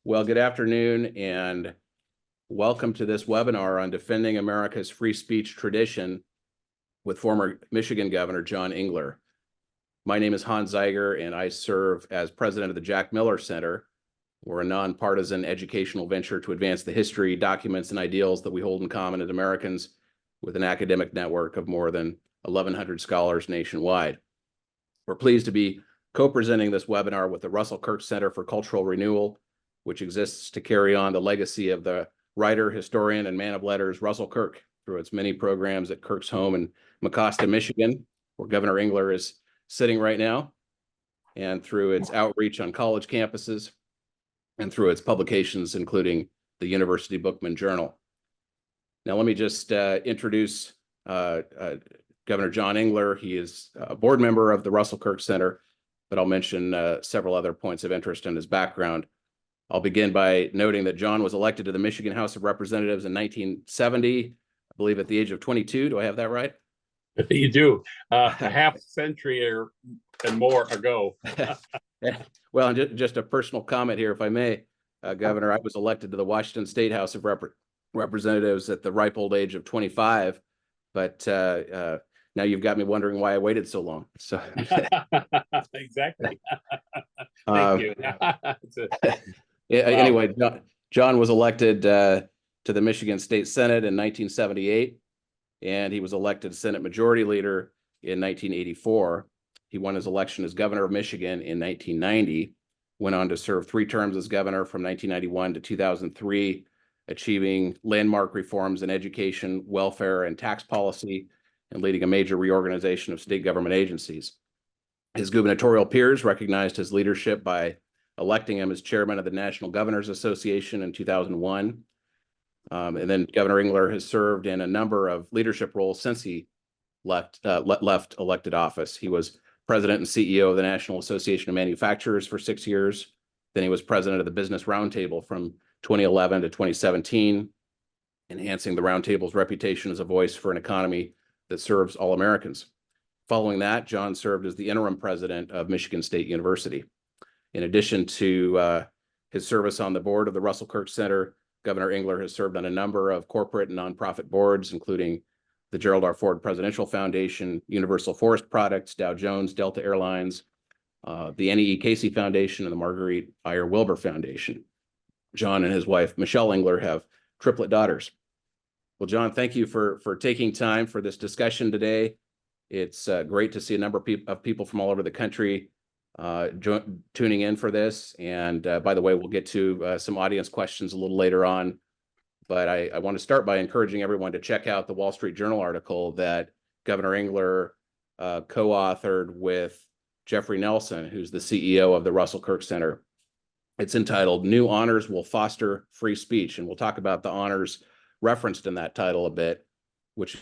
Well, good afternoon and welcome to this webinar on defending America's free speech tradition with former Michigan Governor John Engler. My name is Hans Zeiger and I serve as president of the Jack Miller Center. We're a nonpartisan educational venture to advance the history, documents, and ideals that we hold in common as Americans with an academic network of more than 1,100 scholars nationwide. We're pleased to be co-presenting this webinar with the Russell Kirk Center for Cultural Renewal, which exists to carry on the legacy of the writer, historian, and man of letters Russell Kirk through its many programs at Kirk's home in Mecosta, Michigan, where Governor Engler is sitting right now, and through its outreach on college campuses, and through its publications, including the University Bookman Journal. Now, let me just introduce Governor John Engler. He is a board member of the Russell Kirk Center, but I'll mention several other points of interest in his background. I'll begin by noting that John was elected to the Michigan House of Representatives in 1970, I believe at the age of 22. Do I have that right? You do. A half century and more ago. Well, just a personal comment here, if I may, Governor. I was elected to the Washington State House of Representatives at the ripe old age of 25, but now you've got me wondering why I waited so long. So exactly. Thank you. Anyway, John was elected to the Michigan State Senate in 1978, and he was elected Senate Majority Leader in 1984. He won his election as governor of Michigan in 1990, went on to serve 3 terms as governor from 1991 to 2003, achieving landmark reforms in education, welfare, and tax policy, and leading a major reorganization of state government agencies. His gubernatorial peers recognized his leadership by electing him as chairman of the National Governors Association in 2001. And then Governor Engler has served in a number of leadership roles since he left elected office. He was president and CEO of the National Association of Manufacturers for 6 years. Then he was president of the Business Roundtable from 2011 to 2017, enhancing the Roundtable's reputation as a voice for an economy that serves all Americans. Following that, John served as the interim president of Michigan State University. In addition to his service on the board of the Russell Kirk Center, Governor Engler has served on a number of corporate and nonprofit boards, including the Gerald R. Ford Presidential Foundation, Universal Forest Products, Dow Jones, Delta Airlines, the N.E.E. Casey Foundation, and the Marguerite Ayer Wilbur Foundation. John and his wife, Michelle Engler, have triplet daughters. Well, John, thank you for taking time for this discussion today. It's great to see a number of people from all over the country tuning in for this. And by the way, we'll get to some audience questions a little later on. But I want to start by encouraging everyone to check out the Wall Street Journal article that Governor Engler co-authored with Jeffrey Nelson, who's the CEO of the Russell Kirk Center. It's entitled "New Honors Will Foster Free Speech." And we'll talk about the honors referenced in that title a bit, which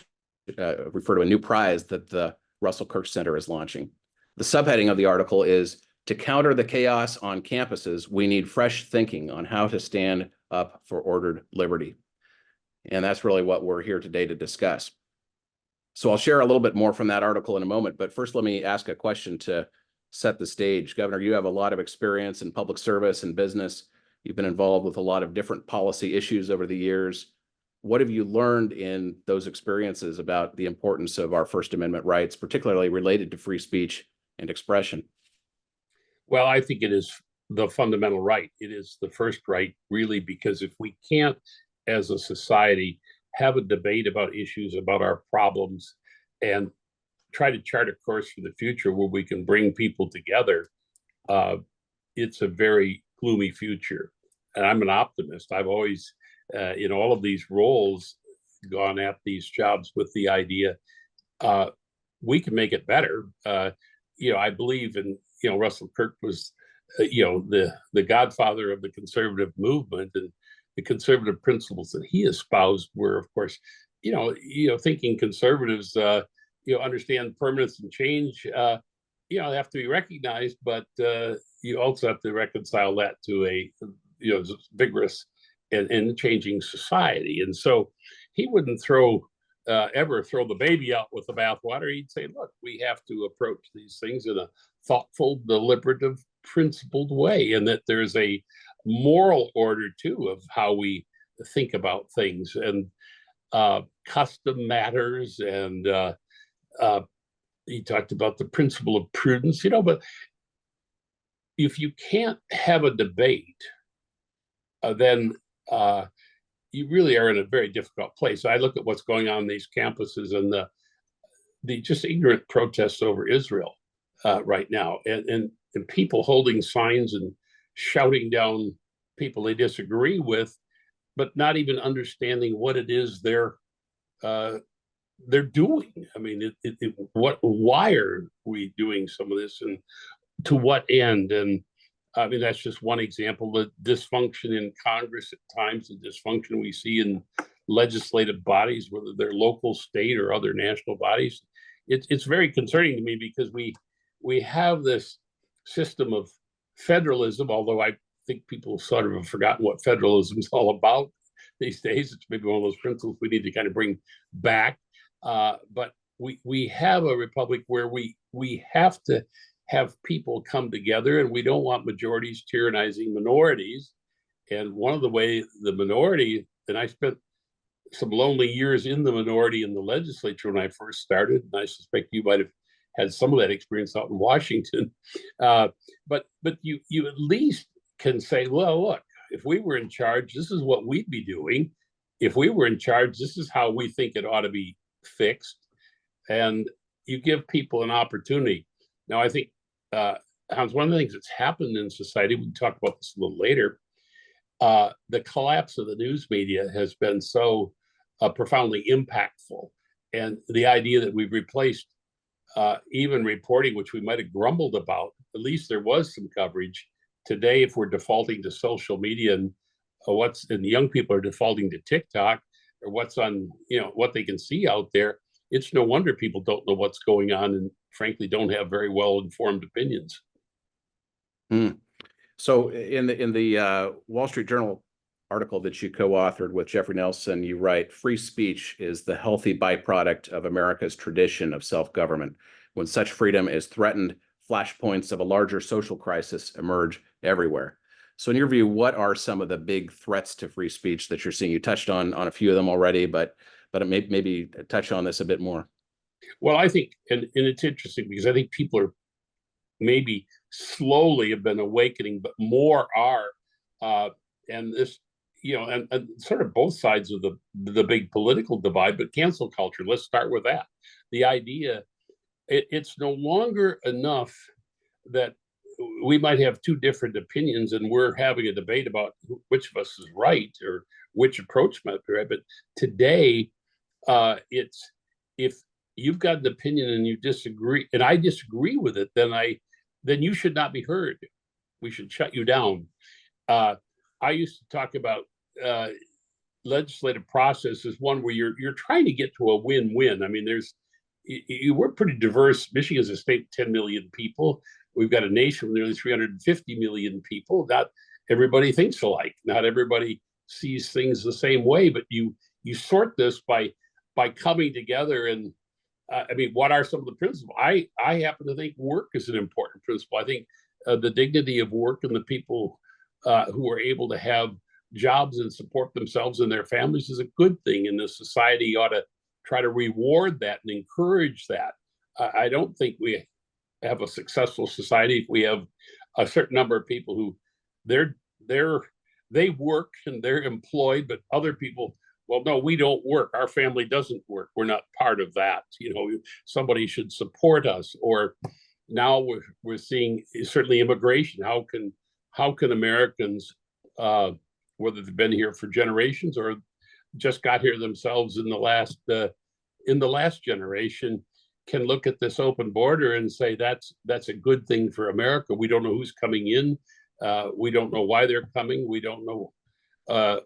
refer to a new prize that the Russell Kirk Center is launching. The subheading of the article is, "To counter the chaos on campuses, we need fresh thinking on how to stand up for ordered liberty." And that's really what we're here today to discuss. So I'll share a little bit more from that article in a moment, but first let me ask a question to set the stage. Governor, you have a lot of experience in public service and business. You've been involved with a lot of different policy issues over the years. What have you learned in those experiences about the importance of our First Amendment rights, particularly related to free speech and expression? Well, I think it is the fundamental right. It is the first right, really, because if we can't, as a society, have a debate about issues, about our problems, and try to chart a course for the future where we can bring people together, it's a very gloomy future. And I'm an optimist. I've always, in all of these roles, gone at these jobs with the idea we can make it better. I believe in, Russell Kirk was, the godfather of the conservative movement, and the conservative principles that he espoused were, of course, thinking conservatives, understand permanence and change, have to be recognized, but you also have to reconcile that to a, vigorous and changing society. And so he wouldn't ever throw the baby out with the bathwater. He'd say, look, we have to approach these things in a thoughtful, deliberative, principled way, and that there's a moral order too of how we think about things, and custom matters, and he talked about the principle of prudence, but if you can't have a debate, then you really are in a very difficult place. I look at what's going on in these campuses and the just ignorant protests over Israel right now, and people holding signs and shouting down people they disagree with, but not even understanding what it is they're doing. I mean, why are we doing some of this, and to what end? And I mean, that's just one example. The dysfunction in Congress at times, the dysfunction we see in legislative bodies, whether they're local, state, or other national bodies. It's very concerning to me, because we have this system of federalism, although I think people sort of have forgotten what federalism is all about these days. It's maybe one of those principles we need to kind of bring back. But we have a republic where we have to have people come together, and we don't want majorities tyrannizing minorities. And one of the ways the minority, and I spent some lonely years in the minority in the legislature when I first started, and I suspect you might have had some of that experience out in Washington. But you at least can say, well, look, if we were in charge, this is what we'd be doing. If we were in charge, this is how we think it ought to be fixed. And you give people an opportunity. Now, I think, Hans, one of the things that's happened in society, we can talk about this a little later, the collapse of the news media has been so profoundly impactful. And the idea that we've replaced even reporting, which we might have grumbled about, at least there was some coverage. Today, if we're defaulting to social media, and the young people are defaulting to TikTok, or what's on, what they can see out there, it's no wonder people don't know what's going on, and frankly don't have very well informed opinions. So in the Wall Street Journal article that you co-authored with Jeffrey Nelson, you write, free speech is the healthy byproduct of America's tradition of self-government. When such freedom is threatened, flashpoints of a larger social crisis emerge everywhere. So in your view, what are some of the big threats to free speech that you're seeing? You touched on a few of them already, but maybe touch on this a bit more. Well, I think, and it's interesting, because I think people are maybe slowly have been awakening, but more are, and this, and sort of both sides of the big political divide, but cancel culture. Let's start with that. The idea, it's no longer enough that we might have two different opinions and we're having a debate about which of us is right or which approach might be right. But today, it's, if you've got an opinion and you disagree, and I disagree with it, then you should not be heard. We should shut you down. I used to talk about legislative process as one where you're trying to get to a win-win. I mean, we're pretty diverse. Michigan is a state of 10 million people. We've got a nation with nearly 350 million people. Not everybody thinks alike. Not everybody sees things the same way, but you sort this by coming together. And I mean, what are some of the principles? I happen to think work is an important principle. I think the dignity of work and the people who are able to have jobs and support themselves and their families is a good thing, and the society ought to try to reward that and encourage that. I don't think we have a successful society if we have a certain number of people who they work and they're employed, but other people, well, no, we don't work. Our family doesn't work. We're not part of that. Somebody should support us. Or now we're seeing certainly immigration. How can Americans, whether they've been here for generations or just got here themselves in the last generation, can look at this open border and say that's a good thing for America. We don't know who's coming in. We don't know why they're coming. We don't know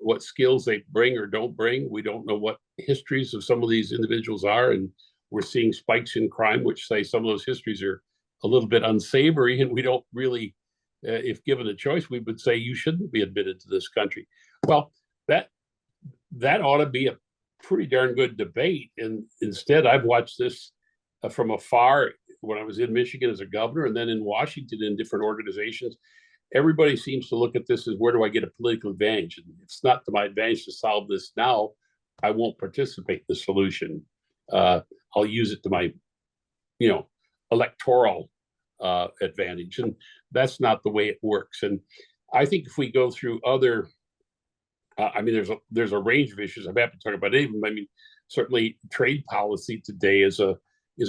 what skills they bring or don't bring. We don't know what histories of some of these individuals are. And we're seeing spikes in crime, which say some of those histories are a little bit unsavory. And we don't really, if given a choice, we would say you shouldn't be admitted to this country. Well, that ought to be a pretty darn good debate. And instead, I've watched this from afar when I was in Michigan as a governor, and then in Washington in different organizations. everybody seems to look at this as, where do I get a political advantage? And it's not to my advantage to solve this now. I won't participate in the solution. I'll use it to my, electoral advantage. And that's not the way it works. And I think if we go through other, there's a range of issues. I'm happy to talk about it. I mean, certainly trade policy today is a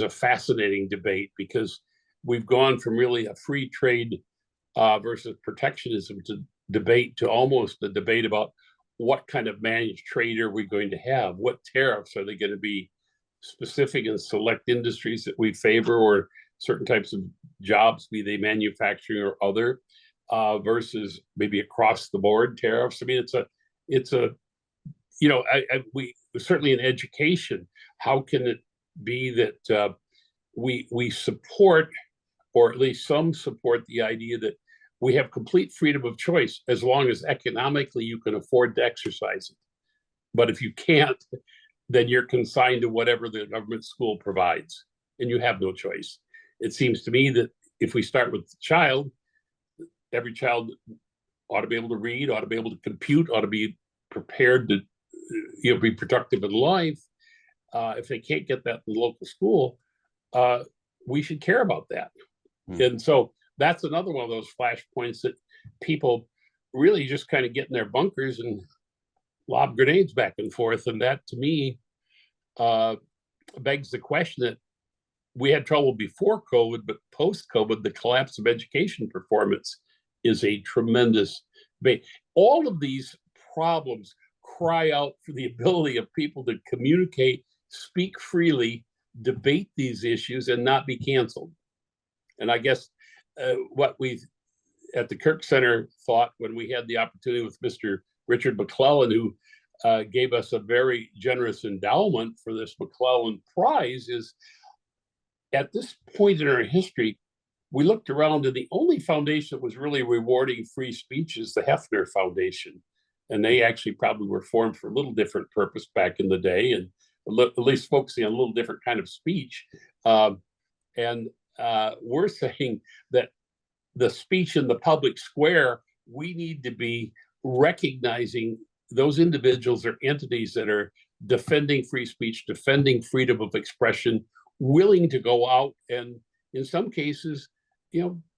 fascinating debate, because we've gone from really a free trade versus protectionism to almost a debate about what kind of managed trade are we going to have? What tariffs are they going to be specific in select industries that we favor, or certain types of jobs, be they manufacturing or other, versus maybe across the board tariffs? I mean, we certainly in education, how can it be that we support, or at least some support, the idea that we have complete freedom of choice as long as economically you can afford to exercise it. But if you can't, then you're consigned to whatever the government school provides, and you have no choice. It seems to me that if we start with the child, every child ought to be able to read, ought to be able to compute, ought to be prepared to be productive in life. If they can't get that in the local school, we should care about that. And so that's another one of those flashpoints that people really just kind of get in their bunkers and lob grenades back and forth. And that, to me, begs the question that we had trouble before COVID, but post-COVID, the collapse of education performance is a tremendous debate. All of these problems cry out for the ability of people to communicate, speak freely, debate these issues, and not be canceled. And I guess what we at the Kirk Center thought when we had the opportunity with Mr. Richard McClellan, who gave us a very generous endowment for this McClellan Prize, is at this point in our history, we looked around, and the only foundation that was really rewarding free speech is the Hefner Foundation. And they actually probably were formed for a little different purpose back in the day, and at least focusing on a little different kind of speech. We're saying that the speech in the public square, we need to be recognizing those individuals or entities that are defending free speech, defending freedom of expression, willing to go out and, in some cases,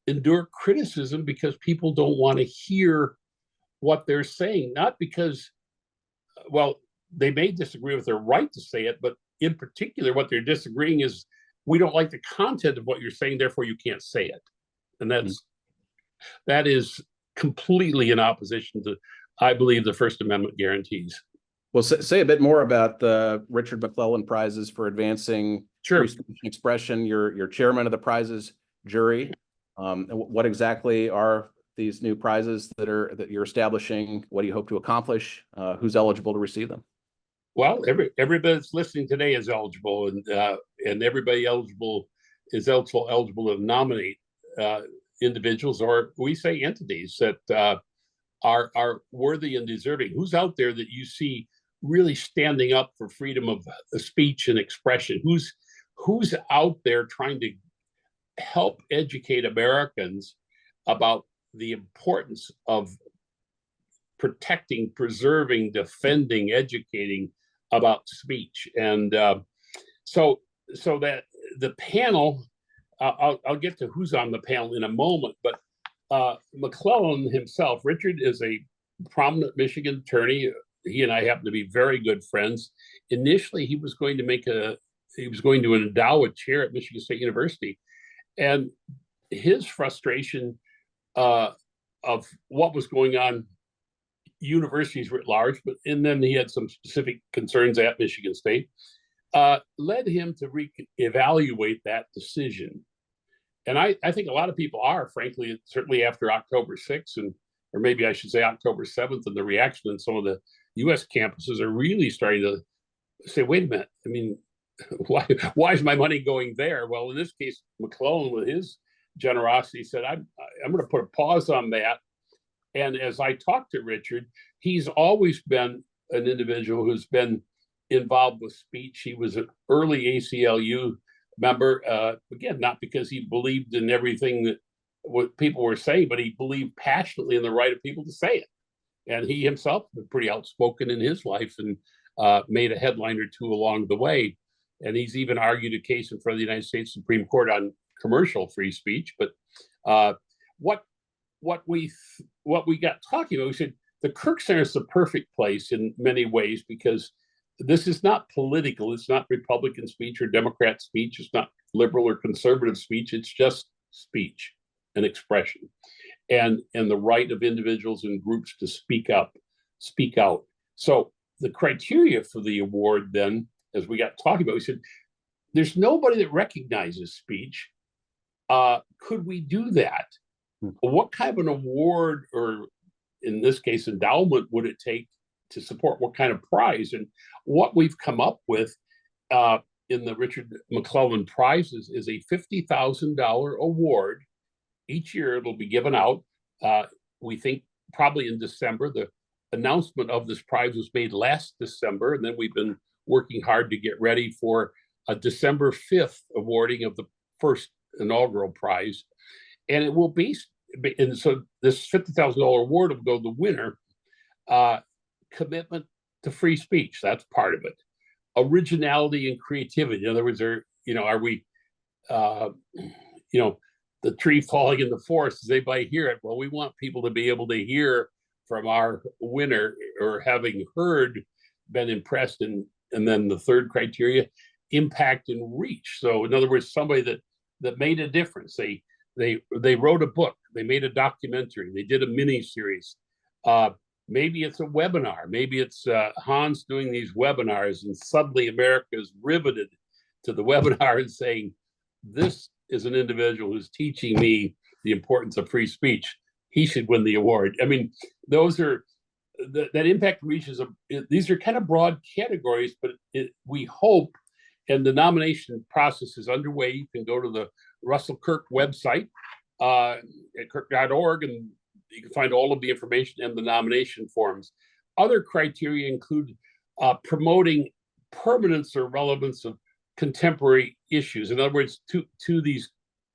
endure criticism because people don't want to hear what they're saying. Not because, they may disagree with their right to say it, but in particular, what they're disagreeing is, we don't like the content of what you're saying, therefore you can't say it. And that is completely in opposition to, I believe, the First Amendment guarantees. Well, say a bit more about the Richard McClellan Prizes for advancing free speech and expression. You're chairman of the prizes jury. What exactly are these new prizes that you're establishing? What do you hope to accomplish? Who's eligible to receive them? Well, everybody that's listening today is eligible, and everybody is eligible to nominate individuals, or we say entities, that are worthy and deserving. Who's out there that you see really standing up for freedom of speech and expression? Who's out there trying to help educate Americans about the importance of protecting, preserving, defending, educating about speech? And so that the panel, I'll get to who's on the panel in a moment, but McClellan himself, Richard, is a prominent Michigan attorney. He and I happen to be very good friends. Initially, he was going to endow a chair at Michigan State University, and his frustration of what was going on universities writ large, and then he had some specific concerns at Michigan State, led him to reevaluate that decision. And I think a lot of people are, frankly, certainly after October 6th, or maybe I should say October 7th, and the reaction in some of the U.S. campuses are really starting to say, wait a minute, I mean, why is my money going there? Well, in this case, McClellan, with his generosity, said, I'm going to put a pause on that. And as I talked to Richard, he's always been an individual who's been involved with speech. He was an early ACLU member, again, not because he believed in everything that what people were saying, but he believed passionately in the right of people to say it. And he himself was pretty outspoken in his life and made a headline or two along the way. And he's even argued a case in front of the United States Supreme Court on commercial free speech. But what we got talking about, we said the Kirk Center is the perfect place in many ways because this is not political. It's not Republican speech or Democrat speech. It's not liberal or conservative speech. It's just speech and expression, and the right of individuals and groups to speak up, speak out. So the criteria for the award then, as we got talking about, we said, there's nobody that recognizes speech. Could we do that? What kind of an award, or in this case, endowment, would it take to support what kind of prize? And what we've come up with in the Richard McClellan prizes is a $50,000 award. Each year it'll be given out. We think probably in December. The announcement of this prize was made last December, and then we've been working hard to get ready for a December 5th awarding of the first inaugural prize. And it will be, and so this $50,000 award will go to the winner. Commitment to free speech, that's part of it. Originality and creativity. In other words, are we, the tree falling in the forest, does anybody hear it? Well, we want people to be able to hear from our winner, or having heard, been impressed. And then the third criteria, impact and reach. So in other words, somebody that made a difference. They wrote a book, they made a documentary, they did a mini series. Maybe it's a webinar, maybe it's Hans doing these webinars, and suddenly America is riveted to the webinar and saying, this is an individual who's teaching me the importance of free speech. He should win the award. I mean, those are that impact reaches. These are kind of broad categories, but we hope, and the nomination process is underway. You can go to the Russell Kirk website at kirk.org, and you can find all of the information and the nomination forms. Other criteria include promoting permanence or relevance of contemporary issues. In other words, to these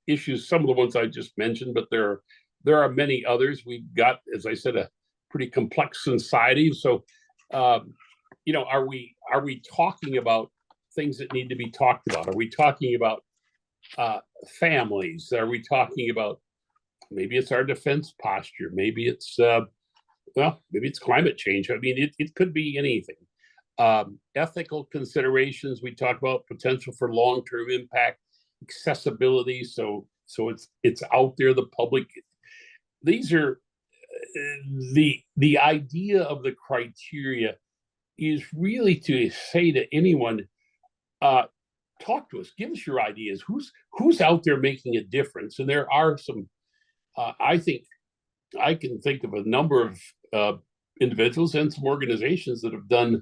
issues, some of the ones I just mentioned, but there are many others. We've got, as I said, a pretty complex society. So, are we talking about things that need to be talked about? Are we talking about families? Are we talking about, maybe it's our defense posture? Maybe it's maybe it's climate change. I mean, it could be anything. Ethical considerations. We talk about potential for long-term impact, accessibility. So it's out there, the public. These are the idea of the criteria is really to say to anyone, talk to us, give us your ideas. Who's out there making a difference? And there are some. I think I can think of a number of individuals and some organizations that have done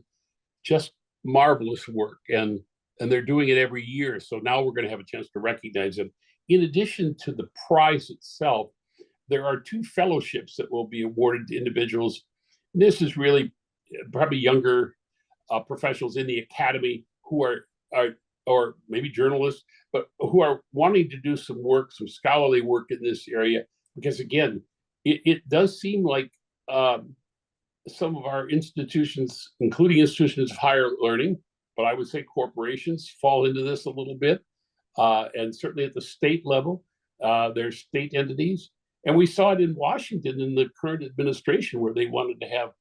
just marvelous work, and they're doing it every year. So now we're going to have a chance to recognize them. In addition to the prize itself, there are 2 fellowships that will be awarded to individuals. This is really probably younger professionals in the academy who are or maybe journalists, but who are wanting to do some work, some scholarly work in this area. Because again, it does seem like some of our institutions, including institutions of higher learning, but I would say corporations fall into this a little bit. And certainly at the state level, there's state entities. And we saw it in Washington in the current administration, where they wanted to have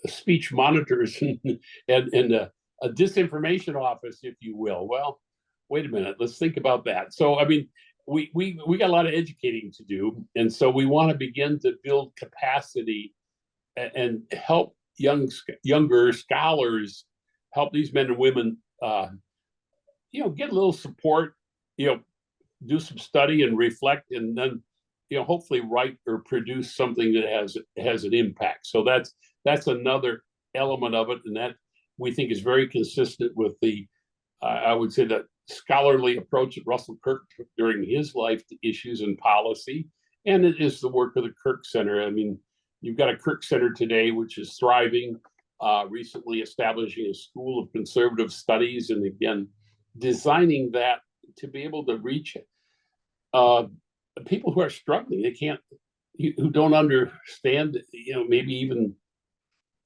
speech monitors and a disinformation office, if you will. Well, wait a minute, let's think about that. So, I mean, we got a lot of educating to do. And so we want to begin to build capacity and help younger scholars, help these men and women, get a little support, do some study and reflect, and then, hopefully write or produce something that has an impact. So that's another element of it. And that we think is very consistent with the, I would say, the scholarly approach that Russell Kirk took during his life to issues and policy. And it is the work of the Kirk Center. I mean, you've got a Kirk Center today, which is thriving, recently establishing a School of Conservative Studies, and again, designing that to be able to reach people who are struggling, they can't, who don't understand, maybe even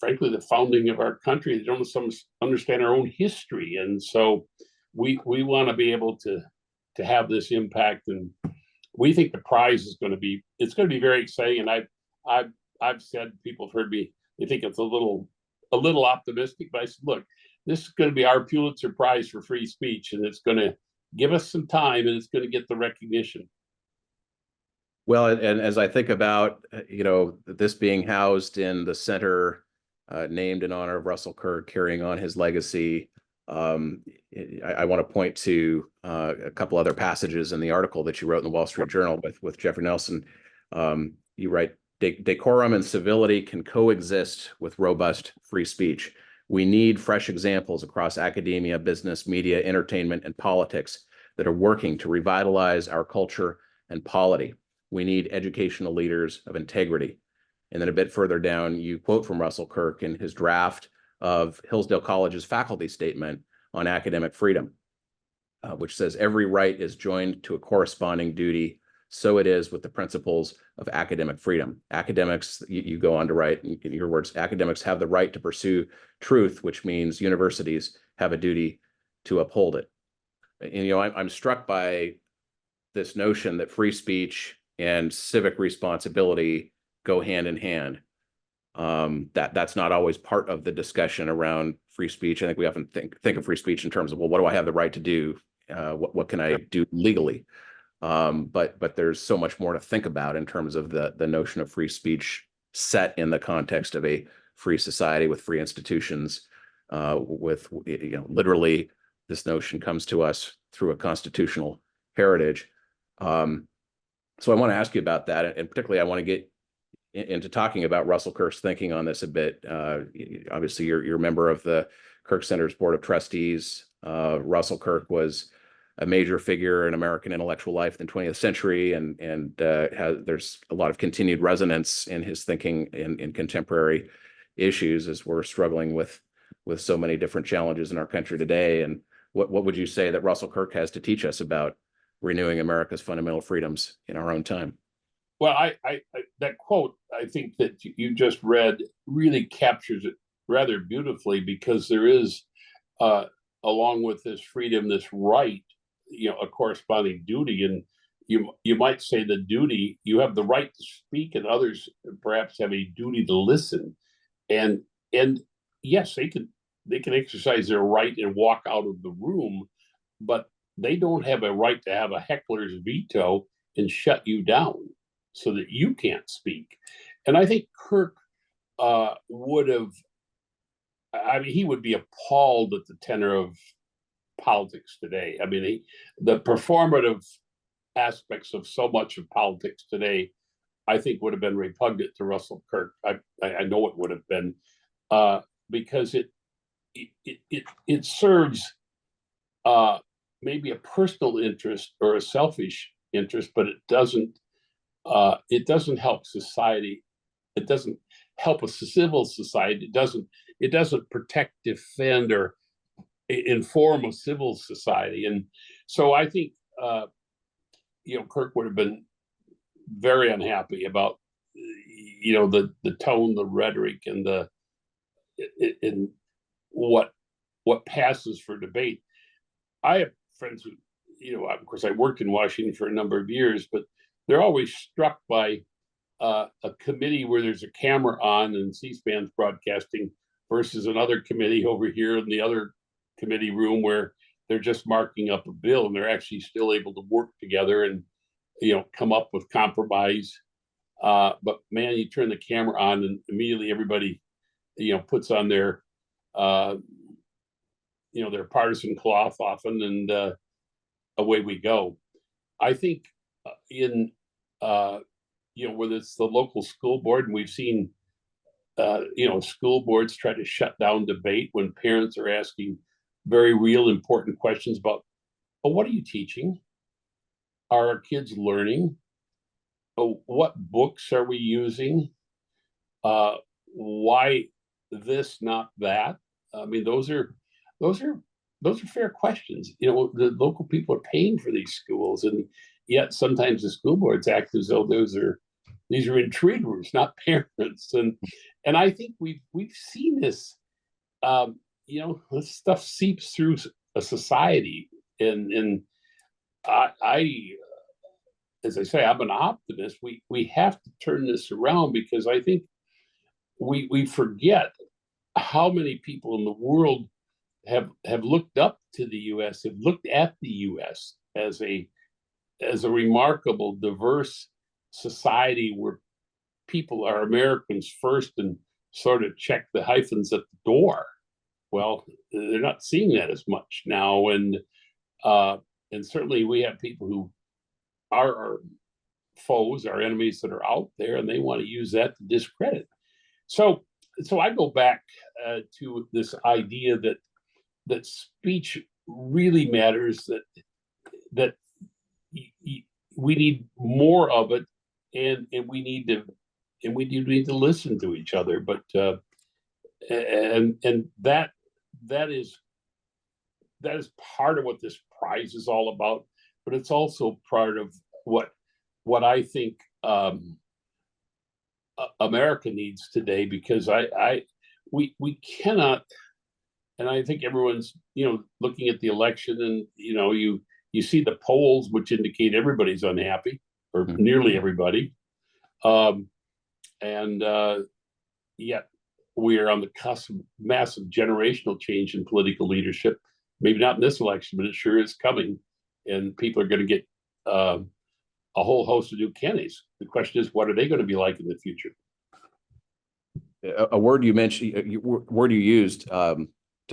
frankly, the founding of our country. They don't understand our own history. And so we want to be able to have this impact. And we think the prize is going to be, it's going to be very exciting. And I've said, people have heard me, they think it's a little optimistic, but I said, look, this is going to be our Pulitzer Prize for free speech, and it's going to give us some time, and it's going to get the recognition. Well, and as I think about, this being housed in the center, named in honor of Russell Kirk, carrying on his legacy, I want to point to a couple other passages in the article that you wrote in the Wall Street Journal with Jeffrey Nelson. You write, decorum and civility can coexist with robust free speech. We need fresh examples across academia, business, media, entertainment, and politics that are working to revitalize our culture and polity. We need educational leaders of integrity. And then a bit further down, you quote from Russell Kirk in his draft of Hillsdale College's faculty statement on academic freedom, which says, every right is joined to a corresponding duty. So it is with the principles of academic freedom. Academics, you go on to write, in your words, academics have the right to pursue truth, which means universities have a duty to uphold it. And, I'm struck by this notion that free speech and civic responsibility go hand in hand. That's not always part of the discussion around free speech. I think we often think of free speech in terms of, well, what do I have the right to do? What can I do legally? But there's so much more to think about in terms of the notion of free speech set in the context of a free society with free institutions, with, literally this notion comes to us through a constitutional heritage. So I want to ask you about that. And particularly, I want to get into talking about Russell Kirk's thinking on this a bit. Obviously, you're a member of the Kirk Center's Board of Trustees. Russell Kirk was a major figure in American intellectual life in the 20th century, and there's a lot of continued resonance in his thinking in contemporary issues as we're struggling with so many different challenges in our country today. And what would you say that Russell Kirk has to teach us about renewing America's fundamental freedoms in our own time? Well, I that quote, I think that you just read really captures it rather beautifully, because there is, along with this freedom, this right, a corresponding duty. And you might say the duty, you have the right to speak, and others perhaps have a duty to listen. And yes, they can exercise their right and walk out of the room, but they don't have a right to have a heckler's veto and shut you down so that you can't speak. And I think Kirk would have, he would be appalled at the tenor of politics today. The performative aspects of so much of politics today, I think, would have been repugnant to Russell Kirk. I know it would have been, because it serves maybe a personal interest or a selfish interest, but it doesn't help society. It doesn't help a civil society. It doesn't protect, defend, or inform a civil society. And so I think Kirk would have been very unhappy about the tone, the rhetoric, and in what passes for debate. I have friends who, of course, I worked in Washington for a number of years, but they're always struck by a committee where there's a camera on and C-SPAN's broadcasting versus another committee over here in the other committee room where they're just marking up a bill, and they're actually still able to work together and come up with compromise. But man, you turn the camera on and immediately everybody puts on their their partisan cloth often, and away we go. I think in whether it's the local school board, and we've seen school boards try to shut down debate when parents are asking very real important questions about, what are you teaching? Are our kids learning? What books are we using? Why this, not that? Those are fair questions. The local people are paying for these schools, and yet sometimes the school boards act as though these are intruders, not parents. And I think we've seen this. This stuff seeps through a society, and I as I say, I'm an optimist. We have to turn this around, because I think we forget how many people in the world have looked up to the U.S., have looked at the U.S. as a remarkable, diverse society where people are Americans first and sort of check the hyphens at the door. Well, they're not seeing that as much now, and certainly we have people who are our foes, our enemies that are out there, and they want to use that to discredit. So I go back to this idea that speech really matters, that we need more of it, and we need to listen to each other. But and that is part of what this prize is all about. But it's also part of what I think America needs today, because we cannot, and I think everyone's looking at the election, and you see the polls which indicate everybody's unhappy, or nearly everybody, and yet we are on the cusp of massive generational change in political leadership. Maybe not in this election, but it sure is coming, and people are going to get a whole host of new candidates. The question is, what are they going to be like in the future? A word you mentioned, word you used to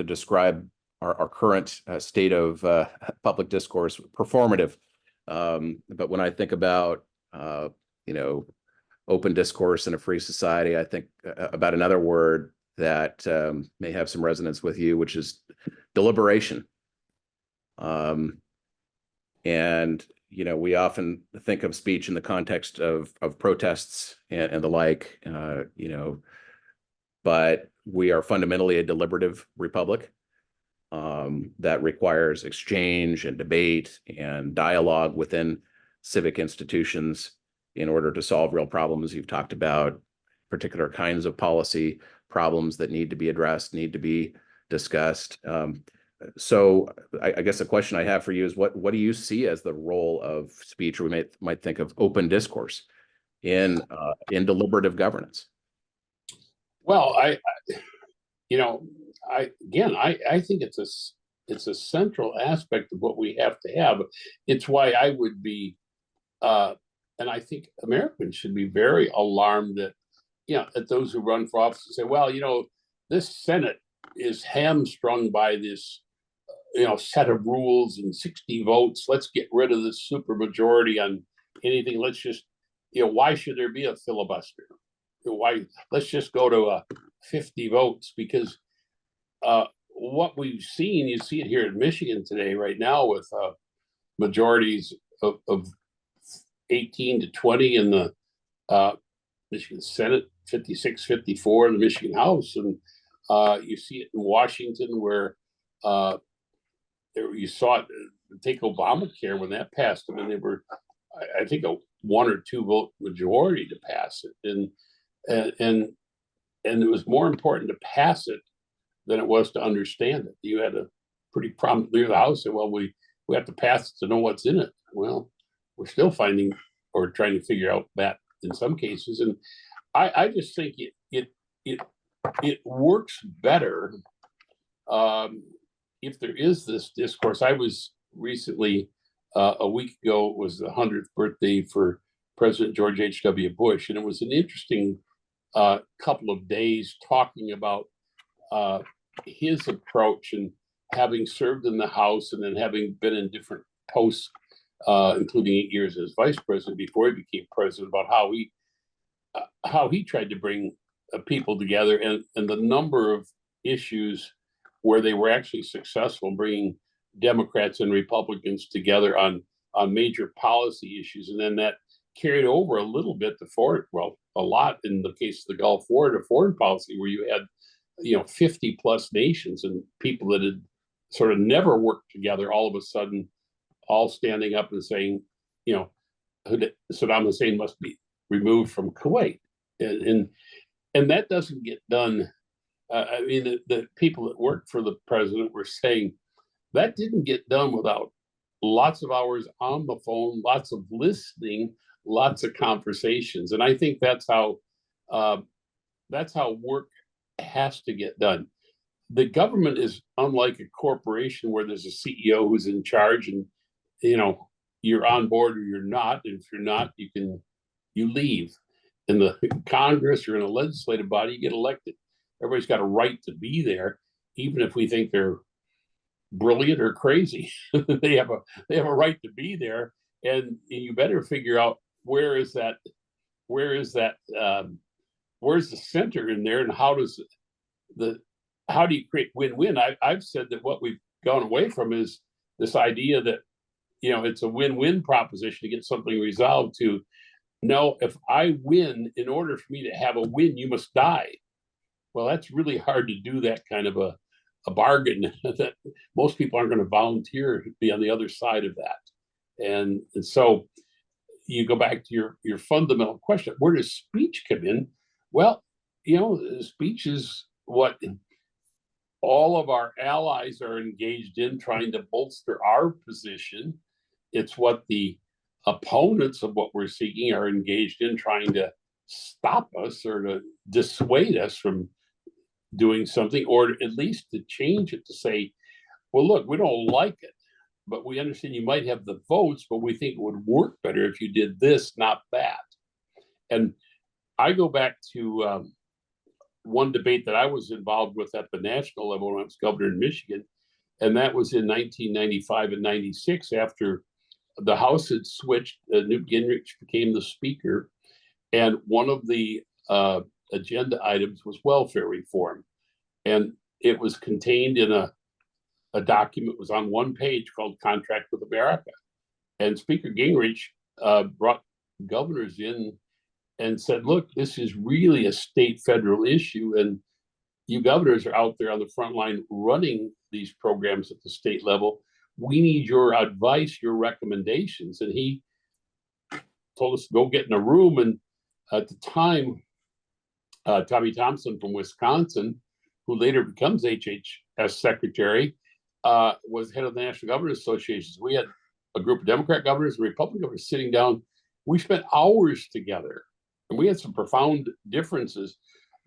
describe our current state of public discourse, performative. But when I think about open discourse in a free society, I think about another word that may have some resonance with you, which is deliberation. And we often think of speech in the context of protests and the like, but we are fundamentally a deliberative republic that requires exchange and debate and dialogue within civic institutions in order to solve real problems. You've talked about particular kinds of policy problems that need to be addressed, need to be discussed. So I guess the question I have for you is, what do you see as the role of speech, or we might think of open discourse in deliberative governance? Well, I think it's a central aspect of what we have to have. It's why I would be, and I think Americans should be very alarmed at those who run for office and say, well, this Senate is hamstrung by this set of rules and 60 votes. Let's get rid of this supermajority on anything. Let's just, why should there be a filibuster? Why? Let's just go to 50 votes, because what we've seen, you see it here in Michigan today, right now, with majorities of 18 to 20 in the Michigan Senate, 56-54 in the Michigan House, and you see it in Washington, where you saw it. Take Obamacare, when that passed. I mean, they were, I think, a 1 or 2 vote majority to pass it, and it was more important to pass it than it was to understand it. You had a pretty prominent leader of the House say, well, we have to pass it to know what's in it. Well, we're still finding or trying to figure out that in some cases, and I just think it works better if there is this discourse. I was recently, a week ago, it was the 100th birthday for President George H.W. Bush, and it was an interesting couple of days talking about his approach, and having served in the House and then having been in different posts, including 8 years as vice president before he became president, about how he tried to bring people together, and the number of issues where they were actually successful bringing Democrats and Republicans together on major policy issues. And then that carried over a little bit to foreign, well, a lot in the case of the Gulf War, to foreign policy, where you had 50 plus nations and people that had sort of never worked together, all of a sudden all standing up and saying, you know, Saddam Hussein must be removed from Kuwait, and that doesn't get done. I mean, the people that worked for the president were saying that didn't get done without lots of hours on the phone, lots of listening, lots of conversations, and I think that's how work has to get done. The government is unlike a corporation where there's a CEO who's in charge, and you're on board or you're not. And if you're not, you leave. In the Congress or in a legislative body, you get elected. Everybody's got a right to be there, even if we think they're brilliant or crazy. they have a right to be there, and you better figure out where's the center in there, and how do you create win-win? I've said that what we've gone away from is this idea that it's a win-win proposition to get something resolved. To no, if I win, in order for me to have a win, you must die. Well, that's really hard to do, that kind of a bargain. That most people aren't going to volunteer to be on the other side of that. And so you go back to your fundamental question: where does speech come in? Well, speech is what all of our allies are engaged in, trying to bolster our position. It's what the opponents of what we're seeking are engaged in, trying to stop us or to dissuade us from doing something, or at least to change it, to say, well, look, we don't like it, but we understand you might have the votes, but we think it would work better if you did this, not that. And I go back to one debate that I was involved with at the national level when I was governor in Michigan, and that was in 1995 and 96, after the House had switched. Newt Gingrich became the speaker, and one of the agenda items was welfare reform, and it was contained in a document. Was on one page called Contract with America, and Speaker Gingrich brought governors in and said, look, this is really a state federal issue, and you governors are out there on the front line running these programs at the state level. We need your advice, your recommendations. And he told us to go get in a room. And at the time, Tommy Thompson from Wisconsin, who later becomes HHS secretary, was head of the National Governors Association. We had a group of Democrat governors and Republican governors sitting down. We spent hours together, and we had some profound differences.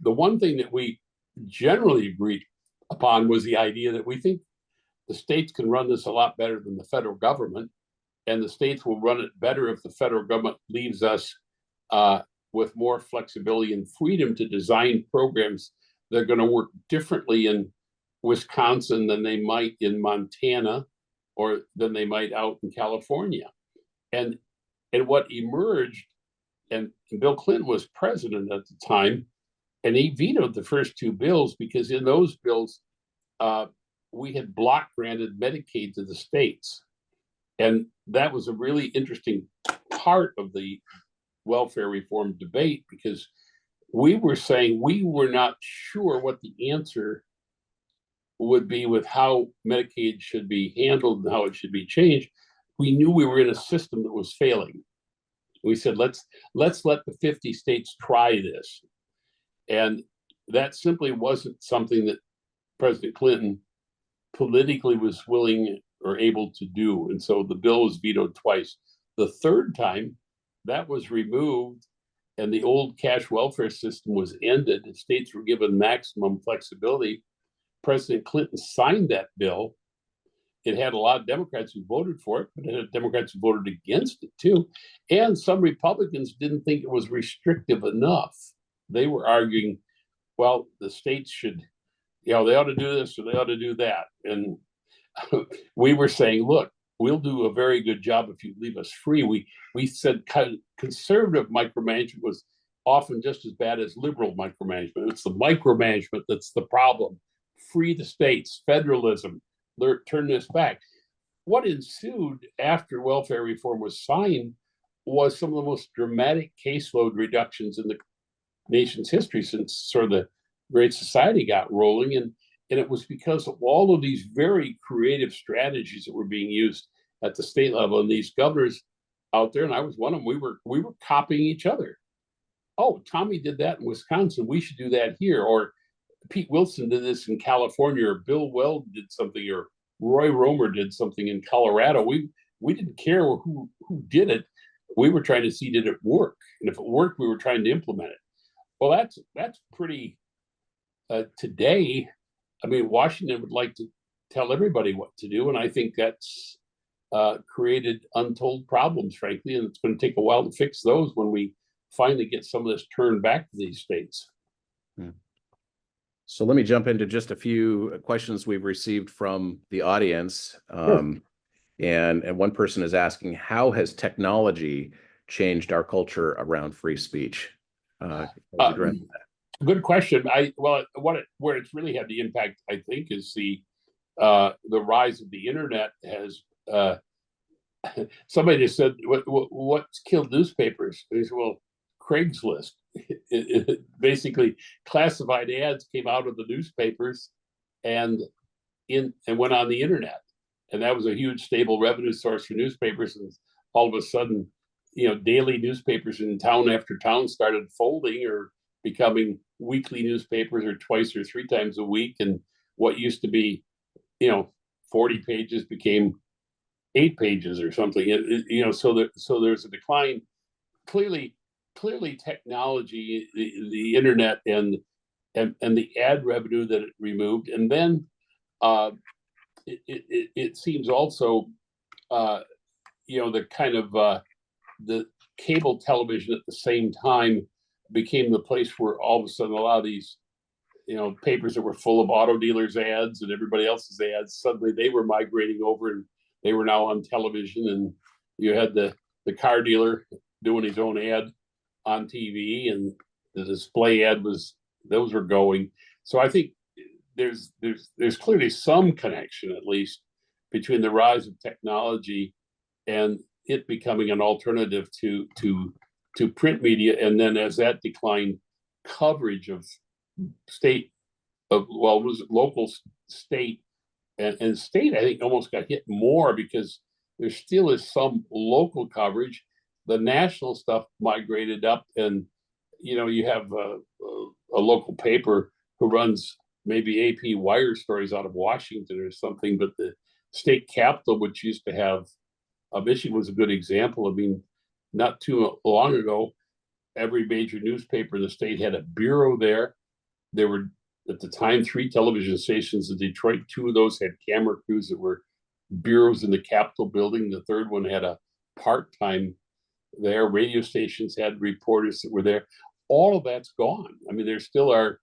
The one thing that we generally agreed upon was the idea that we think the states can run this a lot better than the federal government, and the states will run it better if the federal government leaves us with more flexibility and freedom to design programs that are going to work differently in Wisconsin than they might in Montana, or than they might out in California. And what emerged, and Bill Clinton was president at the time, and he vetoed the first two bills, because in those bills, we had block granted Medicaid to the states. And that was a really interesting part of the welfare reform debate, because we were saying we were not sure what the answer would be with how Medicaid should be handled and how it should be changed. We knew we were in a system that was failing. We said, let's let the 50 states try this. And that simply wasn't something that President Clinton politically was willing or able to do. And so the bill was vetoed twice. The third time, that was removed, and the old cash welfare system was ended. The states were given maximum flexibility. President Clinton signed that bill. It had a lot of Democrats who voted for it, but it had Democrats who voted against it too. And some Republicans didn't think it was restrictive enough. They were arguing, well, the states should, they ought to do this or they ought to do that. And we were saying, look, we'll do a very good job if you leave us free. We said conservative micromanagement was often just as bad as liberal micromanagement. It's the micromanagement that's the problem. Free the states, federalism, turn this back. What ensued after welfare reform was signed was some of the most dramatic caseload reductions in the nation's history since sort of the Great Society got rolling. And it was because of all of these very creative strategies that were being used at the state level. And these governors out there, and I was one of them. We were copying each other. Oh, Tommy did that in Wisconsin. We should do that here. Or Pete Wilson did this in California, or Bill Weld did something, or Roy Romer did something in Colorado. We didn't care who did it. We were trying to see, did it work? And if it worked, we were trying to implement it. Well, that's pretty today. I mean, Washington would like to tell everybody what to do, and I think that's created untold problems, frankly, and it's going to take a while to fix those when we finally get some of this turned back to these states. So let me jump into just a few questions we've received from the audience. Sure. And one person is asking, how has technology changed our culture around free speech? Good question. Where it's really had the impact, I think, is the rise of the internet has. Somebody just said, "What's killed newspapers?" They said, "Well, Craigslist." Basically, classified ads came out of the newspapers and went on the internet, and that was a huge stable revenue source for newspapers. And all of a sudden, daily newspapers in town after town started folding or becoming weekly newspapers, or twice or three times a week. And what used to be, 40 pages became 8 pages or something. So there's a decline. Clearly technology, the internet, and the ad revenue that it removed, and then it seems also the kind of the cable television at the same time became the place where all of a sudden a lot of these papers that were full of auto dealers ads and everybody else's ads, suddenly they were migrating over, and they were now on television, and you had the car dealer doing his own ad on TV, and the display ad those were going. So I think there's clearly some connection, at least, between the rise of technology and it becoming an alternative to print media. And then as that declined, coverage of local, state, and state, I think, almost got hit more, because there still is some local coverage. The national stuff migrated up, and you have a local paper who runs maybe AP wire stories out of Washington or something, but the state capital, which used to have Michigan, was a good example. I mean, not too long ago, every major newspaper in the state had a bureau there. There were, at the time, 3 television stations in Detroit. 2 of those had camera crews that were bureaus in the Capitol building. The third one had a part-time there. Radio stations had reporters that were there. All of that's gone. I mean, there still are,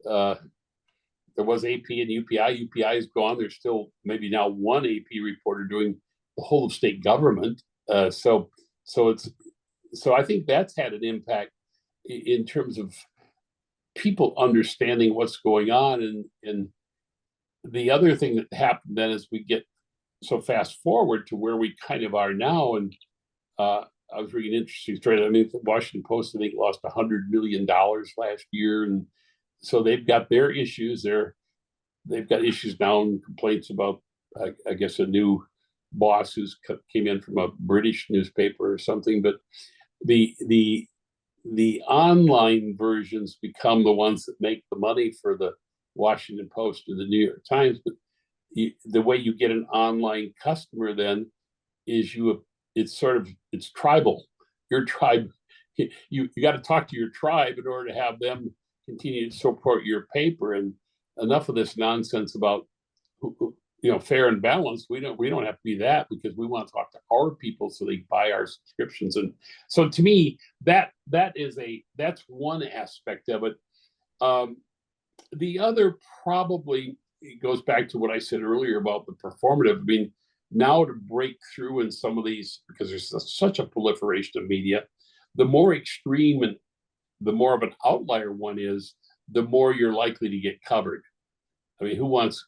there was AP and UPI. UPI is gone. There's still maybe now one AP reporter doing the whole of state government. So I think that's had an impact in terms of people understanding what's going on. And the other thing that happened then, as we get so fast forward to where we kind of are now, and I was reading an interesting story. I mean, the Washington Post, I think, lost $100 million last year, and so they've got their issues. They've got issues now and complaints about, I guess, a new boss who's came in from a British newspaper or something. But the online versions become the ones that make the money for the Washington Post or the New York Times. But the way you get an online customer then is it's tribal. Your tribe, you got to talk to your tribe in order to have them continue to support your paper. And enough of this nonsense about fair and balanced. We don't have to be that, because we want to talk to our people so they buy our subscriptions. And so, to me, that's one aspect of it. The other probably goes back to what I said earlier about the performative. I mean, now to break through in some of these, because there's such a proliferation of media, the more extreme and the more of an outlier one is, the more you're likely to get covered. I mean, who wants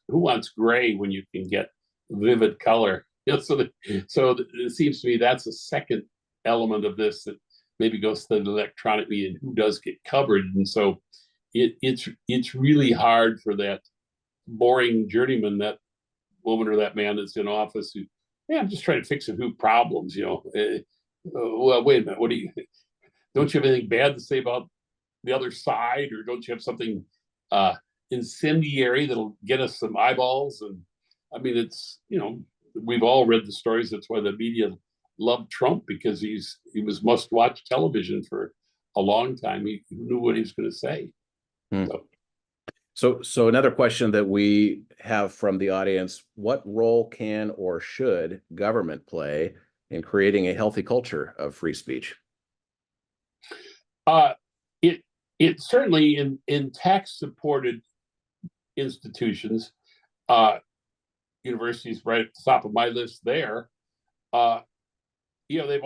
gray when you can get vivid color? So it seems to me that's a second element of this that maybe goes to the electronic media and who does get covered. And so it's really hard for that boring journeyman, that woman or that man that's in office, who, I'm just trying to fix a few problems. Well, wait a minute. Don't you have anything bad to say about the other side, or don't you have something uh, incendiary that'll get us some eyeballs? And I mean, it's, we've all read the stories. That's why the media loved Trump, because he was must watch television for a long time. He knew what he was going to say. Hmm. So another question that we have from the audience: what role can or should government play in creating a healthy culture of free speech? Uh, it certainly, in tax supported institutions, universities right at the top of my list there. Uh, they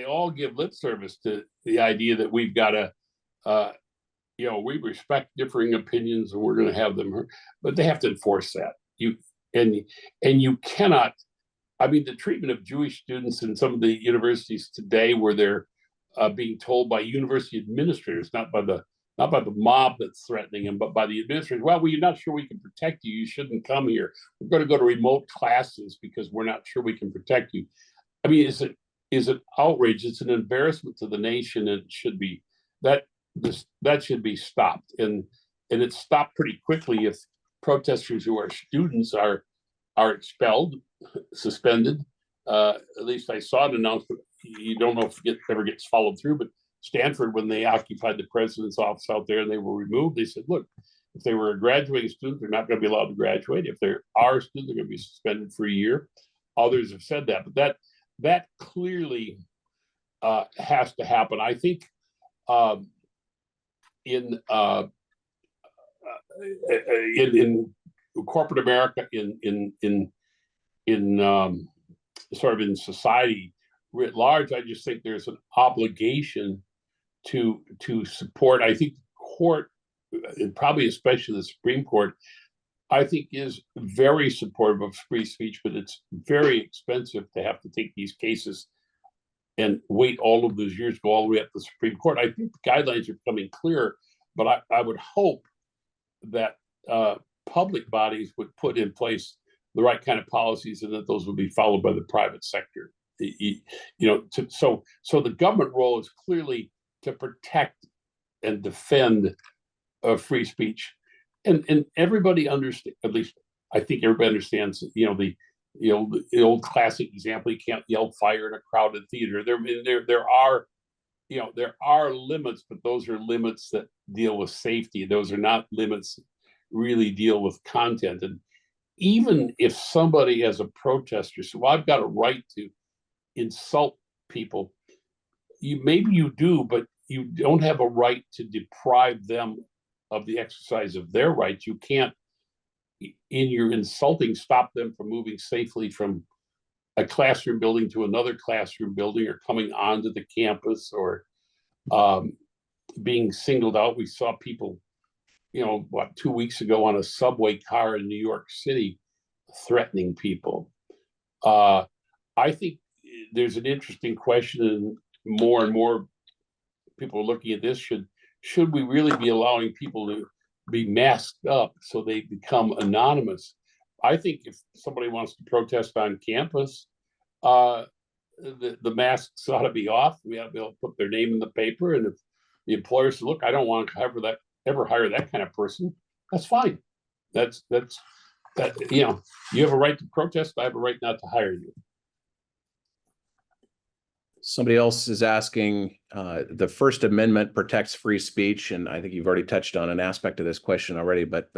all give lip service to the idea that we've got to, we respect differing opinions and we're going to have them, but they have to enforce that. And you cannot. I mean, the treatment of Jewish students in some of the universities today, where they're being told by university administrators, not by the mob that's threatening them, but by the administrators, well, we're not sure we can protect you. You shouldn't come here. We're going to go to remote classes because we're not sure we can protect you. I mean, is it outrage? It's an embarrassment to the nation, and it should be that should be stopped. And it's stopped pretty quickly if protesters who are students are expelled, suspended. At least I saw an announcement. You don't know if it ever gets followed through, but Stanford, when they occupied the president's office out there and they were removed, they said, look, if they were a graduating student, they're not going to be allowed to graduate. If they are students, they're going to be suspended for a year. Others have said that, but that clearly has to happen. I think in corporate America, in sort of in society writ large, I just think there's an obligation to support. I think the court, and probably especially the Supreme Court, I think is very supportive of free speech, but it's very expensive to have to take these cases and wait all of those years, go all the way up to the Supreme Court. I think the guidelines are becoming clearer, but I would hope that public bodies would put in place the right kind of policies, and that those would be followed by the private sector. So the government role is clearly to protect and defend free speech, and everybody understands. At least I think everybody understands. The old classic example: you can't yell fire in a crowded theater. There are limits, but those are limits that deal with safety. Those are not limits that really deal with content. And even if somebody, as a protester, says, well, I've got a right to insult people, maybe you do, but you don't have a right to deprive them of the exercise of their rights. You can't, in your insulting, stop them from moving safely from a classroom building to another classroom building, or coming onto the campus, or being singled out. We saw people, 2 weeks ago on a subway car in New York City threatening people. I think there's an interesting question, and more people are looking at this. Should we really be allowing people to be masked up so they become anonymous? I think if somebody wants to protest on campus, the masks ought to be off. We ought to be able to put their name in the paper, and if the employer says, "Look, I don't want to ever hire that kind of person," that's fine. That's that. You have a right to protest. I have a right not to hire you. Somebody else is asking, the First Amendment protects free speech, and I think you've already touched on an aspect of this question already, but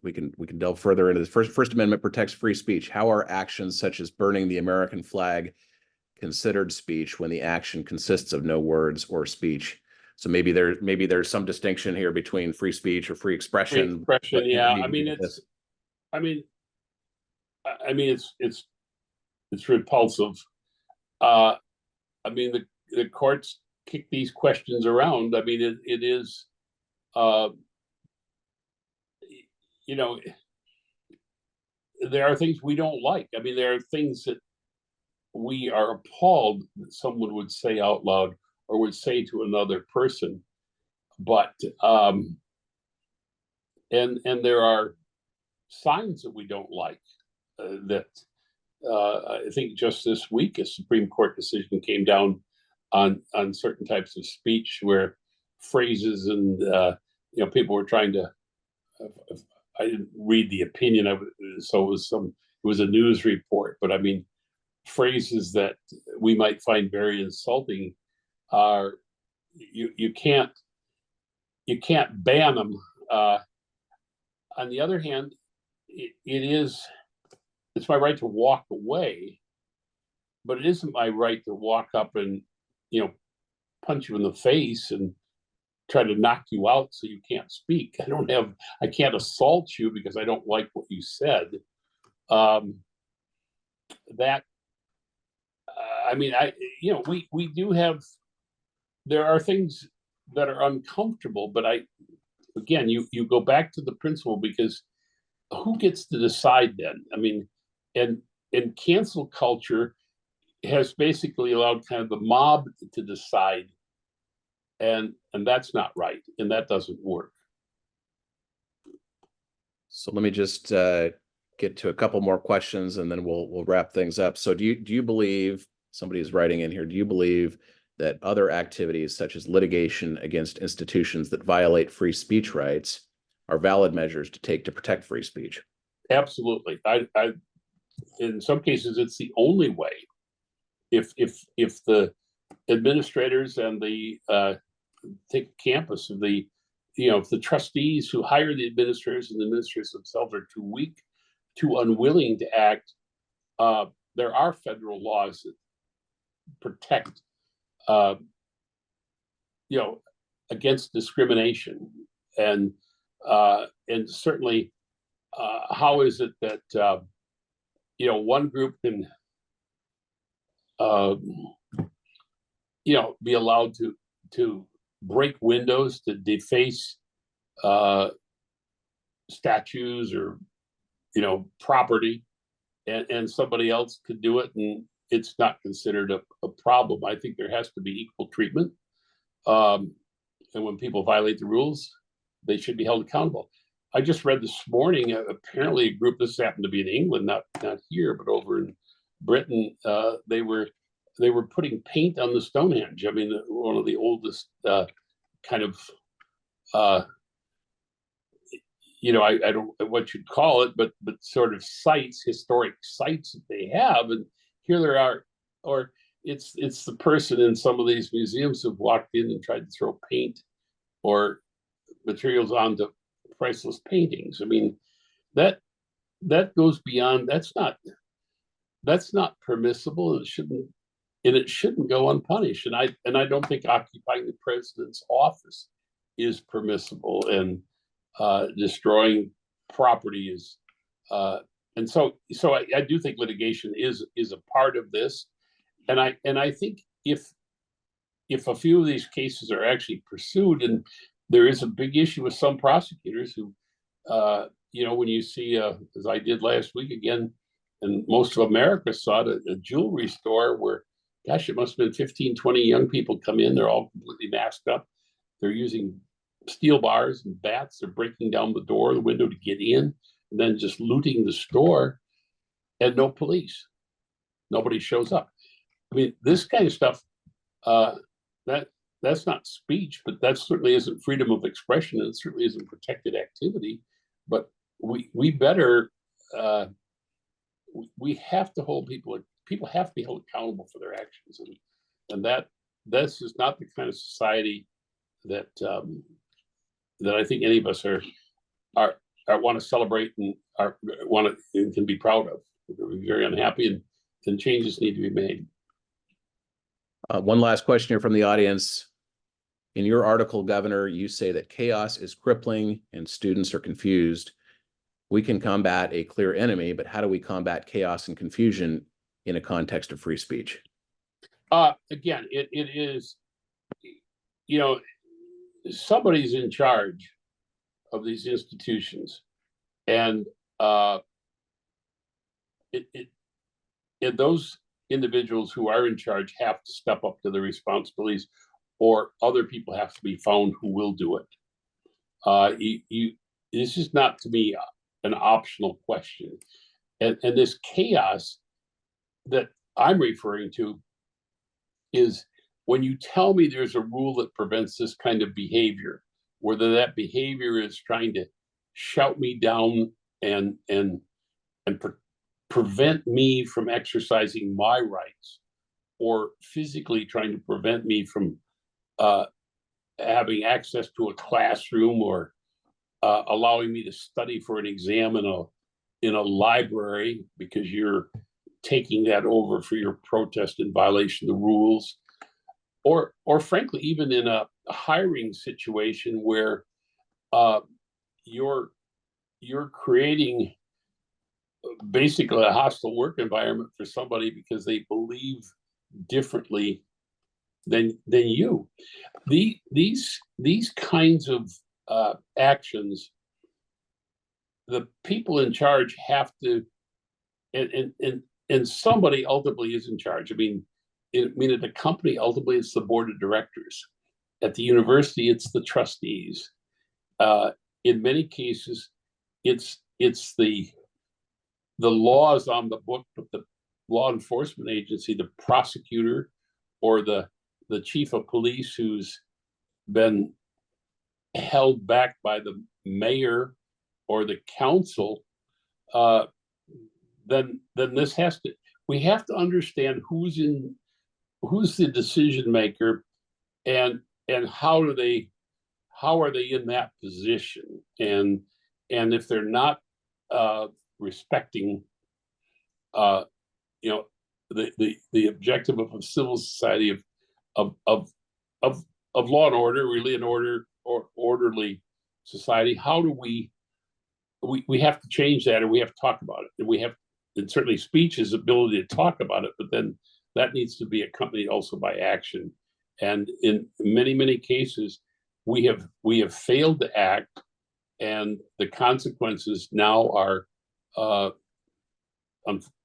we can delve further into this. First Amendment protects free speech. How are actions such as burning the American flag considered speech when the action consists of no words or speech? So maybe there's some distinction here between free speech or free expression. Free expression, yeah. I mean, it's repulsive. I mean, the courts kick these questions around. I mean, it is, there are things we don't like. I mean, there are things that we are appalled that someone would say out loud or would say to another person. But, and there are signs that we don't like, that I think just this week, a Supreme Court decision came down on certain types of speech where phrases and people were trying to. I didn't read the opinion of it, so it was a news report. But I mean, phrases that we might find very insulting are you can't ban them. On the other hand, it's my right to walk away, but it isn't my right to walk up and punch you in the face and try to knock you out so you can't speak. I can't assault you because I don't like what you said. That I mean, we do have, there are things that are uncomfortable, but again, you go back to the principle, because who gets to decide then? I mean, and cancel culture has basically allowed kind of the mob to decide, and that's not right, and that doesn't work. So let me just get to a couple more questions, and then we'll wrap things up. So do you believe, somebody is writing in here, do you believe that other activities such as litigation against institutions that violate free speech rights are valid measures to take to protect free speech? Absolutely. I in some cases it's the only way. If the administrators and the campus of the if the trustees who hire the administrators and the administrators themselves are too weak, too unwilling to act, there are federal laws that protect against discrimination, and certainly how is it that one group can be allowed to break windows, to deface statues or property, and somebody else could do it and it's not considered a problem. I think there has to be equal treatment, and when people violate the rules, they should be held accountable. I just read this morning, apparently a group, this happened to be in England, not here, but over in Britain, they were putting paint on the Stonehenge. I mean, one of the oldest kind of, I don't know what you'd call it, but sort of sites, historic sites that they have. And here there are, or it's the person in some of these museums who've walked in and tried to throw paint or materials onto priceless paintings. I mean, that goes beyond, that's not permissible, and it shouldn't go unpunished. And I don't think occupying the president's office is permissible, and destroying property is, and so I do think litigation is a part of this, and I think if a few of these cases are actually pursued, and there is a big issue with some prosecutors who, when you see, as I did last week again, and most of America saw it, a jewelry store where, gosh, it must have been 15, 20 young people come in. They're all completely masked up. They're using steel bars and bats. They're breaking down the door, the window to get in, and then just looting the store, and no police. Nobody shows up. I mean, this kind of stuff, that's not speech, but that certainly isn't freedom of expression, and it certainly isn't protected activity. But we better, we have to hold people have to be held accountable for their actions, and this is not the kind of society that that I think any of us are want to celebrate and can be proud of. We're very unhappy, and changes need to be made. One last question here from the audience. In your article, Governor, you say that chaos is crippling and students are confused. We can combat a clear enemy, but how do we combat chaos and confusion in a context of free speech? Again, it is, somebody's in charge of these institutions, and those individuals who are in charge have to step up to the responsibilities, or other people have to be found who will do it. This is not, to me, an optional question, and this chaos that I'm referring to is when you tell me there's a rule that prevents this kind of behavior, whether that behavior is trying to shout me down and prevent me from exercising my rights, or physically trying to prevent me from having access to a classroom, or allowing me to study for an exam in a library because you're taking that over for your protest in violation of the rules, or frankly, even in a hiring situation where you're creating basically a hostile work environment for somebody because they believe differently than you. These kinds of actions, the people in charge have to, and somebody ultimately is in charge. I mean, at the company, ultimately it's the board of directors. At the university, it's the trustees. In many cases, it's the laws on the book, but the law enforcement agency, the prosecutor, or the chief of police who's been held back by the mayor or the council, then this has to, we have to understand who's the decision maker, and how are they in that position, and if they're not respecting the objective of a civil society of law and order, really an orderly society, how do we have to change that, and we have to talk about it, and certainly speech is ability to talk about it, but then that needs to be accompanied also by action. And in many cases, we have failed to act, and the consequences now are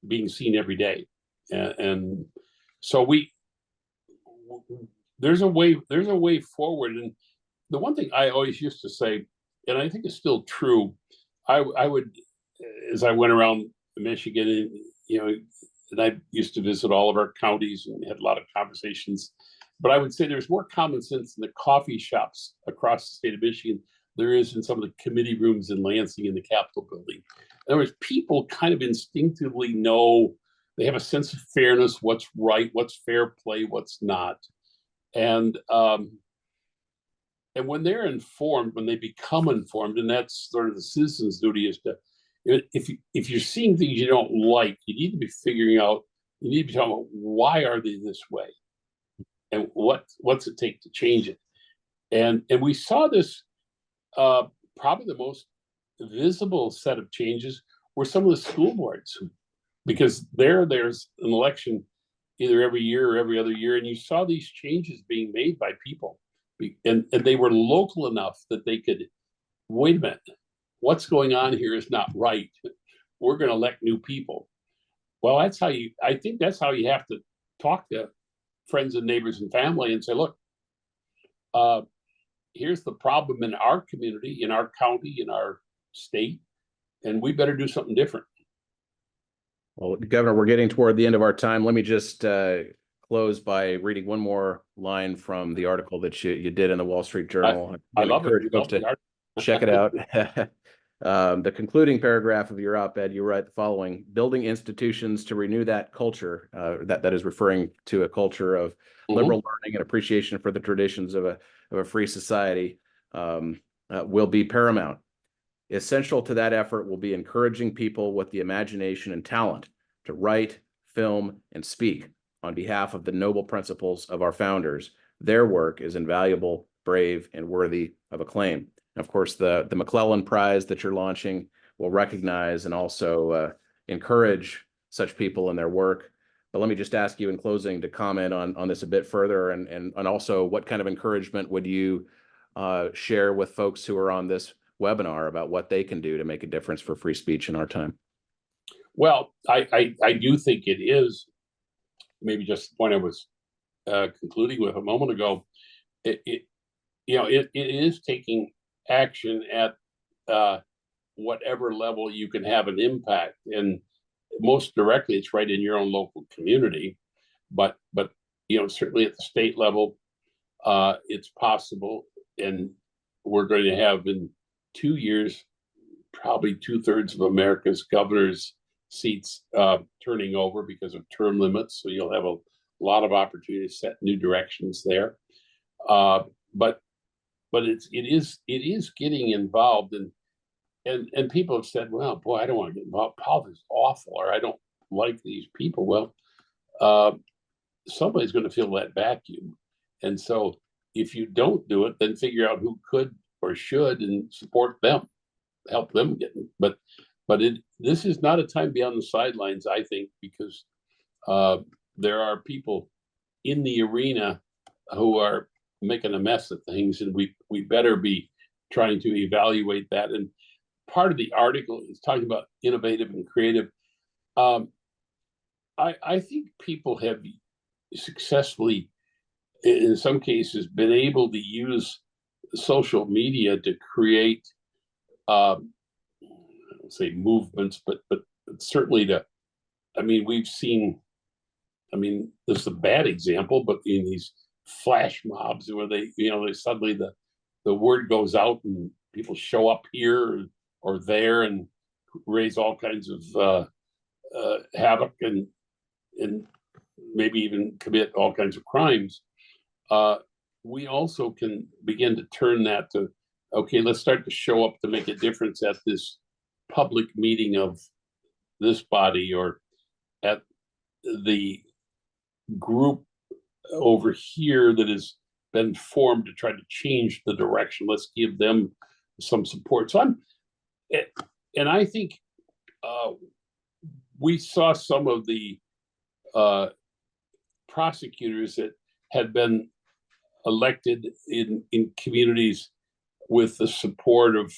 being seen every day. And so there's a way forward. And the one thing I always used to say, and I think it's still true, I would, as I went around Michigan, and I used to visit all of our counties and had a lot of conversations, but I would say there's more common sense in the coffee shops across the state of Michigan there is in some of the committee rooms in Lansing in the Capitol building. In other words, people kind of instinctively know, they have a sense of fairness, what's right, what's fair play, what's not. And when they're informed, when they become informed, and that's sort of the citizens' duty, is to, if you're seeing things you don't like, you need to be figuring out, you need to be talking about why are they this way, and what's it take to change it. And we saw this, probably the most visible set of changes were some of the school boards, because there's an election either every year or every other year, and you saw these changes being made by people, and they were local enough that they could, wait a minute, what's going on here is not right. We're going to elect new people. Well, I think that's how you have to talk to friends and neighbors and family and say, look, here's the problem in our community, in our county, in our state, and we better do something different. Well, Governor, we're getting toward the end of our time. Let me just close by reading one more line from the article that you did in the Wall Street Journal. I love it. Folks to check it out. The concluding paragraph of your op-ed, you write the following: building institutions to renew that culture, that is referring to a culture of liberal learning and appreciation for the traditions of a free society, will be paramount. Essential to that effort will be encouraging people with the imagination and talent to write, film, and speak on behalf of the noble principles of our founders. Their work is invaluable, brave, and worthy of acclaim. And of course, the McClellan Prize that you're launching will recognize and also encourage such people in their work. But let me just ask you in closing to comment on this a bit further, and also what kind of encouragement would you share with folks who are on this webinar about what they can do to make a difference for free speech in our time? Well, I do think it is, maybe just the point I was concluding with a moment ago, it is taking action at whatever level you can have an impact. And most directly, it's right in your own local community. But certainly at the state level, it's possible. And we're going to have in 2 years, probably 2/3 of America's governor's seats turning over because of term limits. So you'll have a lot of opportunity to set new directions there. But it is getting involved, and people have said, well, boy, I don't want to get involved. Politics is awful, or I don't like these people. Well, somebody's going to fill that vacuum. And so if you don't do it, then figure out who could or should and support them, help them get in. But this is not a time beyond the sidelines, I think, because there are people in the arena who are making a mess of things, and we better be trying to evaluate that. And part of the article is talking about innovative and creative. I think people have successfully, in some cases, been able to use social media to create, I don't say movements, but certainly we've seen. This is a bad example, but in these flash mobs where they suddenly the word goes out and people show up here or there and raise all kinds of havoc and maybe even commit all kinds of crimes. We also can begin to turn that to, okay, let's start to show up to make a difference at this public meeting of this body, or at the group over here that has been formed to try to change the direction. Let's give them some support. So I think we saw some of the prosecutors that had been elected in communities with the support of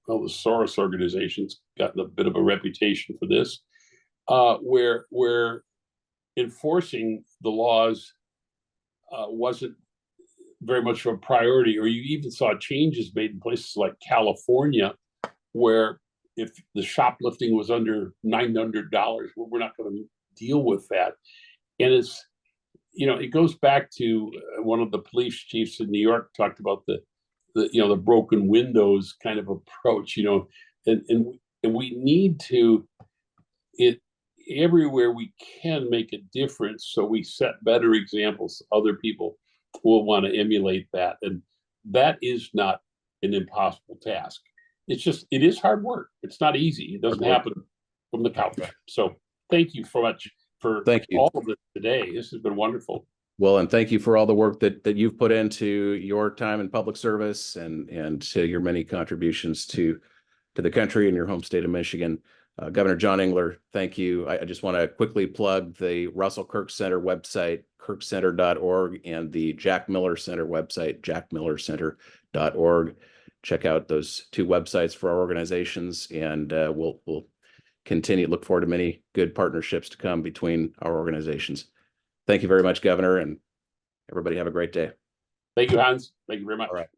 the Soros organizations, gotten a bit of a reputation for this, where enforcing the laws wasn't very much of a priority, or you even saw changes made in places like California, where if the shoplifting was under $900, well, we're not going to deal with that. And it goes back to one of the police chiefs in New York talked about the broken windows kind of approach, and we need to everywhere we can make a difference, so we set better examples. Other people will want to emulate that, and that is not an impossible task. It is hard work. It's not easy. It doesn't happen from the couch. So thank you so much for all of this today. This has been wonderful. Well, and thank you for all the work that you've put into your time in public service and to your many contributions to the country and your home state of Michigan. Governor John Engler, thank you. I just want to quickly plug the Russell Kirk Center website, kirkcenter.org, and the Jack Miller Center website, jackmillercenter.org. Check out those two websites for our organizations, and we'll continue. Look forward to many good partnerships to come between our organizations. Thank you very much, Governor, and everybody have a great day. Thank you, Hans. Thank you very much. All right.